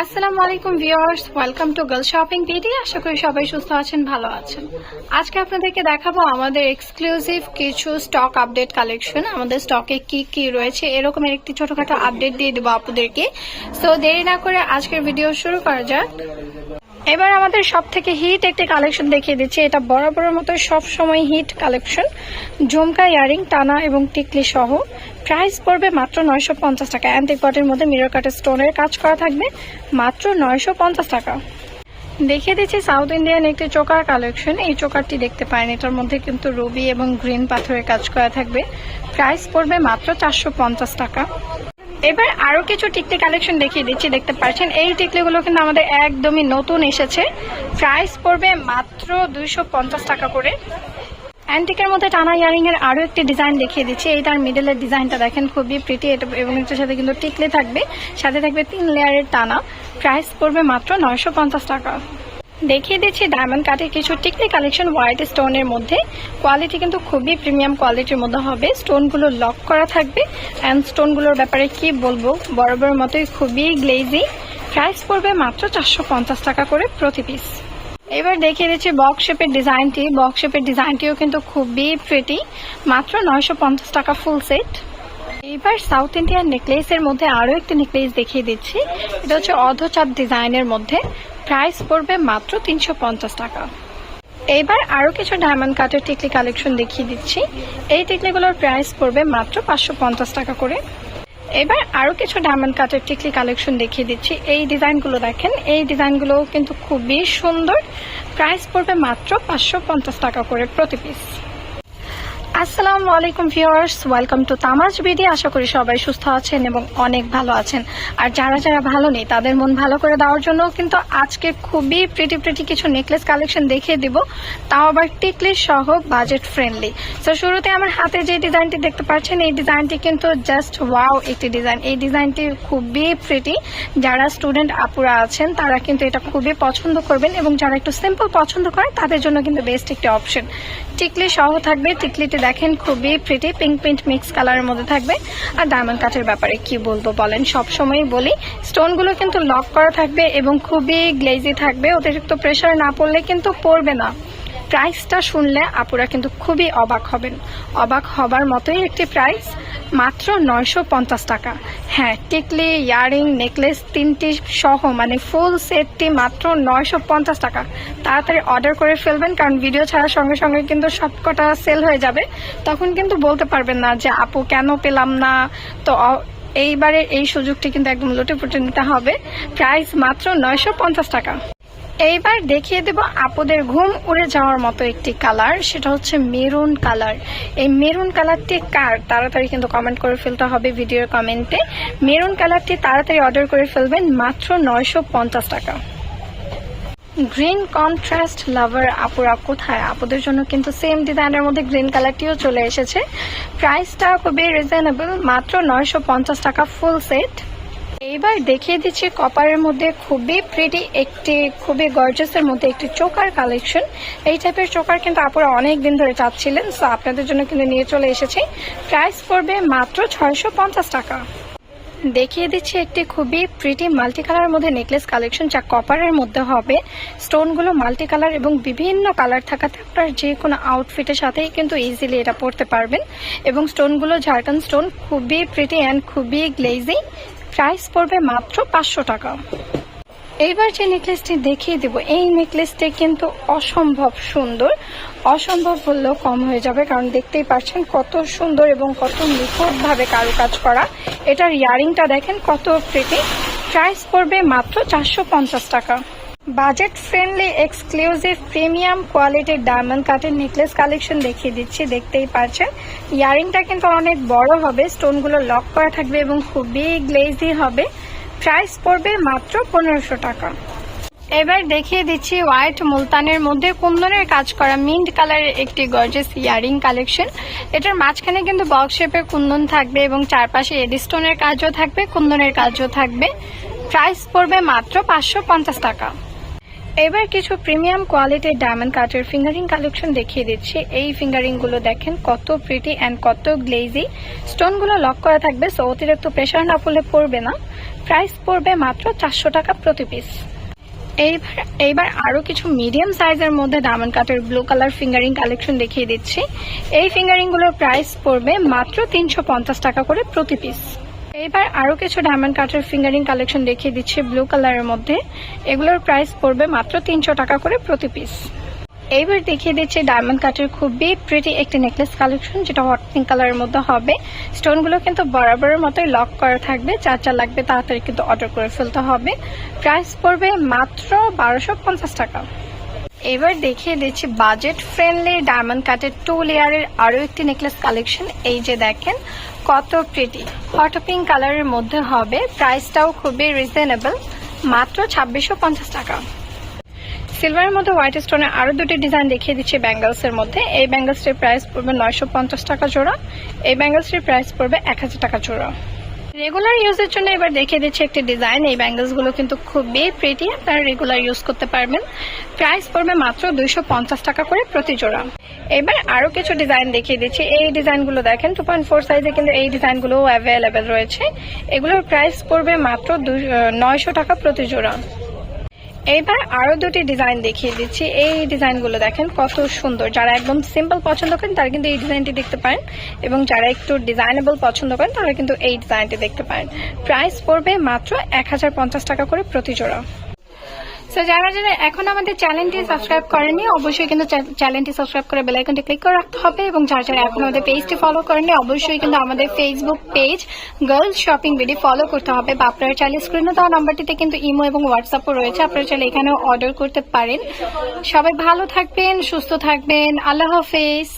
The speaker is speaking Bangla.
আসসালামু আলাইকুম viewers, welcome to girl shopping BD. আশা করি সবাই সুস্থ আছেন, ভালো আছেন। আজকে আপনাদেরকে দেখাবো আমাদের এক্সক্লুসিভ কিছু স্টক আপডেট কালেকশন। আমাদের স্টকে কি কি রয়েছে এরকমের একটি ছোটখাটো আপডেট দিয়ে দেবো আপনাদেরকে। সো দেরি না করে আজকের ভিডিও শুরু করা যাক। এবার আমাদের সব থেকে হিট একটি কালেকশন দেখিয়ে দিচ্ছি। এটা বরাবরের মতো সব সময় হিট কালেকশন, ঝুমকা, ইয়ারিং, টানা এবং টিকলি সহ। প্রাইস পড়বে মাত্র 950 টাকা। অ্যান্টিক বডির মধ্যে মিরর কাটের স্টোনের কাজ করা থাকবে, মাত্র 950 টাকা। দেখিয়ে দিচ্ছি সাউথ ইন্ডিয়ান একটি চোকার কালেকশন। এই চোকারটি দেখতে পারেন, এটার মধ্যে কিন্তু রুবি এবং গ্রিন পাথরের কাজ করা থাকবে। প্রাইস পড়বে মাত্র 450 টাকা। এবার আরো কিছু টিকলি কালেকশন দেখিয়ে দিচ্ছি। দেখতে পাচ্ছেন এই টিকলিগুলো কিন্তু আমাদের একদমই নতুন এসেছে। প্রাইস পড়বে মাত্র 250 টাকা করে। অ্যান্টিকের মধ্যে টানা ইয়ারিং এর আরো একটি ডিজাইন দেখিয়ে দিচ্ছি। এই তার মিডলের ডিজাইনটা দেখেন, খুবই প্রিটি এবং এটার সাথে কিন্তু টিকলি থাকবে, সাথে থাকবে 3 লেয়ারের টানা। প্রাইস পড়বে মাত্র 950 টাকা। দেখিয়ে দিচ্ছি ডায়মন্ড কাটের কিছু টিকলি কালেকশন হোয়াইট স্টোনের মধ্যে। কোয়ালিটি কিন্তু খুবই প্রিমিয়াম কোয়ালিটির মধ্যে হবে। স্টোনগুলো লক করা থাকবে, অ্যান্ড স্টোনগুলোর ব্যাপারে কি বলবো, বরাবর মতোই খুবই গ্লেজি। প্রাইস পড়বে মাত্র 450 টাকা করে প্রতি পিস। এবার দেখিয়ে দিচ্ছি বক্স শেপের ডিজাইনটি। বক্স শেপের ডিজাইনটিও কিন্তু খুবই প্রিটি, মাত্র 950 টাকা ফুল সেট। এইবার সাউথ ইন্ডিয়ান নেকলেসের মধ্যে আরো একটি নেকলেস দেখিয়ে দিচ্ছি। এটা হচ্ছে অর্ধচাঁদ ডিজাইনের মধ্যে। প্রাইস পড়বে মাত্র 350 টাকা। এইবার আরো কিছু ডায়মন্ড কাটের টিকলি কালেকশন দেখিয়ে দিচ্ছি। এই টিকলিগুলোর প্রাইস পড়বে মাত্র 550 টাকা করে। এবার আরো কিছু ডায়মন্ড কাটের টিকলি কালেকশন দেখিয়ে দিচ্ছি। এই ডিজাইনগুলো দেখেন, এই ডিজাইনগুলো কিন্তু খুবই সুন্দর। প্রাইস পড়বে মাত্র 550 টাকা করে প্রতি পিস। আসসালামু আলাইকুম ভিউয়ার্স, ওয়েলকাম টু তামাজ বিডি। আশা করি সবাই সুস্থ আছেন এবং অনেক ভালো আছেন। আর যারা যারা ভালো নেই তাদের মন ভালো করে দেওয়ার জন্য কিন্তু আজকে খুবই প্রিটি কিছু নেকলেস কালেকশন দেখিয়ে দিব, তাও আবার টিকলি সহ, বাজেট ফ্রেন্ডলি। তো শুরুতে আমার হাতে যে ডিজাইনটি দেখতে পাচ্ছেন, এই ডিজাইনটি কিন্তু জাস্ট ওয়াও একটি ডিজাইন। এই ডিজাইনটি খুবই প্রিটি। যারা স্টুডেন্ট আপুরা আছেন তারা কিন্তু এটা খুবই পছন্দ করবেন, এবং যারা একটু সিম্পল পছন্দ করেন তাদের জন্য কিন্তু বেস্ট একটি অপশন। টিকলি সহ থাকবে। টিকলিটি দেখেন খুবই প্রিটি, পিঙ্ক পিঙ্ক মিক্স কালারের মধ্যে থাকবে। আর ডায়মন্ড কাটের ব্যাপারে কি বলবো বলেন, সবসময়ই বলি স্টোনগুলো কিন্তু লক করা থাকবে এবং খুবই গ্লেজি থাকবে। অতিরিক্ত প্রেসার না পড়লে কিন্তু পড়বে না। প্রাইসটা শুনলে আপুরা কিন্তু খুবই অবাক হবেন, অবাক হবার মতোই একটি প্রাইস, মাত্র 950 টাকা। হ্যাঁ, টিকলি, ইয়ারিং, নেকলেস তিনটি সহ মানে ফুল সেটটি মাত্র 950 টাকা। তাড়াতাড়ি অর্ডার করে ফেলবেন, কারণ ভিডিও ছাড়ার সঙ্গে সঙ্গে কিন্তু সবকটা সেল হয়ে যাবে। তখন কিন্তু বলতে পারবেন না যে আপু কেন পেলাম না। তো এইবারে এই সুযোগটি কিন্তু একদম লুটে পুটে নিতে হবে। প্রাইস মাত্র 950 টাকা। এইবার দেখিয়ে দেব আপুদের ঘুম উড়ে যাওয়ার মতো একটি কালার, সেটা হচ্ছে মেরুন কালার। এই মেরুন কালারটি কার, তাড়াতাড়ি কিন্তু কমেন্ট করে ফেলতে হবে ভিডিওর কমেন্টে। মেরুন কালারটি তাড়াতাড়ি অর্ডার করে ফেলবেন, মাত্র 950 টাকা। গ্রিন কন্ট্রাস্ট লাভার আপুরা কোথায়? আপুদের জন্য কিন্তু সেম ডিজাইনের মধ্যে গ্রিন কালারটিও চলে এসেছে। প্রাইসটা খুবই রিজনেবল, মাত্র 950 টাকা ফুল সেট। এইবার দেখিয়ে দিচ্ছি কপারের মধ্যে খুবই প্রিটি একটি, খুবই গর্জাসের মধ্যে একটি চোকার কালেকশন। এই টাইপের চোকার কিন্তু আপুরা অনেক দিন ধরে চাচ্ছিলেন, সো আপনাদের জন্য কিন্তু নিয়ে চলে এসেছি। প্রাইস পড়বে মাত্র 650 টাকা। দেখিয়ে দিচ্ছি একটি খুবই প্রিটি মাল্টি কালারের মধ্যে নেকলেস কালেকশন, যা কপারের মধ্যে হবে। স্টোনগুলো মাল্টি কালার এবং বিভিন্ন কালার থাকাতে আপনার যে কোনো আউটফিটের সাথেই কিন্তু ইজিলি এটা পরতে পারবেন। এবং স্টোনগুলো ঝাড়খান্ড স্টোন, খুবই প্রিটি অ্যান্ড খুবই গ্লেজি। প্রাইস পড়বে মাত্র 500 টাকা। এইবার যে নেকলেসটি দেখিয়ে দেব, এই নেকলেসটি কিন্তু অসম্ভব সুন্দর। অসম্ভব বললেও কম হয়ে যাবে, কারণ দেখতেই পাচ্ছেন কত সুন্দর এবং কত নিখুঁতভাবে কারুকাজ করা। এটার ইয়ারিংটা দেখেন কত প্রিটি। প্রাইস পড়বে মাত্র 450 টাকা। বাজেট ফ্রেন্ডলি এক্সক্লুসিভ প্রিমিয়াম কোয়ালিটির ডায়মন্ড কাটের নেকলেস কালেকশন দেখিয়ে দিচ্ছি। দেখতেই পাচ্ছেন ইয়ারিংটা কিন্তু অনেক বড় হবে, স্টোনগুলো লক করা থাকবে এবং খুবই গ্লেজি হবে। প্রাইস পড়বে মাত্র 1500 টাকা। এবার দেখিয়ে দিচ্ছি হোয়াইট মুলতানের মধ্যে কুন্দনের কাজ করা মিন্ট কালারের একটি গর্জিয়াস ইয়ারিং কালেকশন। এটার মাঝখানে কিন্তু বক্স শেপের কুন্দন থাকবে এবং চারপাশে এডি স্টোনের কাজও থাকবে, কুন্দনের কাজও থাকবে। প্রাইস পড়বে মাত্র 550 টাকা। এবার কিছু প্রিমিয়াম কোয়ালিটির ডায়মন্ড কাটের ফিঙ্গারিং কালেকশন দেখিয়ে দিচ্ছি। এই ফিঙ্গারিং গুলো দেখেন কত প্রিটি অ্যান্ড কত গ্লেজি। স্টোনগুলো লক করা থাকবে, সো অতিরিক্ত প্রেসার না পড়লে পড়বে না। প্রাইস পড়বে মাত্র 400 টাকা প্রতি পিস। এইবার আরো কিছু মিডিয়াম সাইজের মধ্যে ডায়মন্ড কাটের ব্লু কালার ফিঙ্গারিং কালেকশন দেখিয়ে দিচ্ছি। এই ফিঙ্গারিং গুলোর প্রাইস পড়বে মাত্র 350 টাকা করে প্রতি পিস। এইবার আরো কিছু ডায়মন্ড কাটের ফিঙ্গারিং কালেকশন দেখিয়ে দিচ্ছি ব্লু কালারের মধ্যে। এগুলোর প্রাইস পড়বে মাত্র 300 টাকা করে প্রতি পিস। এইবার দেখিয়ে দিচ্ছি ডায়মন্ড কাটের খুবই প্রিটি একটি নেকলেস কালেকশন, যেটা হট পিঙ্ক কালারের মধ্যে হবে। স্টোনগুলো কিন্তু বরাবরের মতোই লক করা থাকবে। যা লাগবে তাড়াতাড়ি কিন্তু অর্ডার করে ফেলতে হবে। প্রাইস পড়বে মাত্র 1250 টাকা। এবার দেখিয়ে দিচ্ছি বাজেট ফ্রেন্ডলি ডায়মন্ড কাটের 2 লেয়ারের আরো একটি নেকলেস কালেকশন। এই যে দেখেন কত প্রিটি হট পিঙ্ক কালারের মধ্যে হবে। প্রাইসটাও খুবই রিজনেবল, মাত্র 2650 টাকা। সিলভারের মধ্যে হোয়াইট স্টোনের আরো দুটি ডিজাইন দেখিয়ে দিচ্ছি ব্যাঙ্গলস এর মধ্যে। এই ব্যাঙ্গলসটির প্রাইস পড়বে 950 টাকা জোড়া। এই ব্যাঙ্গলসটির প্রাইস পড়বে 1000 টাকা জোড়া। রেগুলার ইউজের জন্য এবার দেখিয়ে দিচ্ছি একটি ডিজাইন। এই ব্যাঙ্গলস গুলো কিন্তু খুবই প্রিটি, আপনারা রেগুলার ইউজ করতে পারবেন। প্রাইস পড়বে মাত্র 250 টাকা করে প্রতি জোড়া। এবার আরো কিছু ডিজাইন দেখিয়ে দিচ্ছি। এই ডিজাইনগুলো দেখেন 2.4 সাইজে কিন্তু এই ডিজাইনগুলো অ্যাভেলেবেল রয়েছে। এগুলোর প্রাইস পড়বে মাত্র 900 টাকা প্রতি জোড়া। এইবার আরো দুটি ডিজাইন দেখিয়ে দিচ্ছি। এই ডিজাইনগুলো দেখেন কত সুন্দর। যারা একদম সিম্পল পছন্দ করেন তারা কিন্তু এই ডিজাইনটি দেখতে পারেন, এবং যারা একটু ডিজাইনেবল পছন্দ করেন তারা কিন্তু এই ডিজাইনটি দেখতে পারেন। প্রাইস পড়বে মাত্র 1050 টাকা করে প্রতি জোড়া। সো যারা এখন আমাদের চ্যানেলটি সাবস্ক্রাইব করেননি অবশ্যই কিন্তু চ্যানেলটি সাবস্ক্রাইব করে বেল আইকনটি ক্লিক করে রাখতে হবে, এবং যারা এখন আমাদের পেজটি ফলো করেননি অবশ্যই কিন্তু আমাদের Facebook page girls shopping BD follow করতে হবে। বা আপনারা চাইলে স্ক্রিনে দেওয়া নাম্বারটিতে কিন্তু ইমো এবং হোয়াটসঅ্যাপও রয়েছে, আপনারা চাইলে এখানেও অর্ডার করতে পারেন। সবাই ভালো থাকবেন, সুস্থ থাকবেন। আল্লাহ হাফেজ।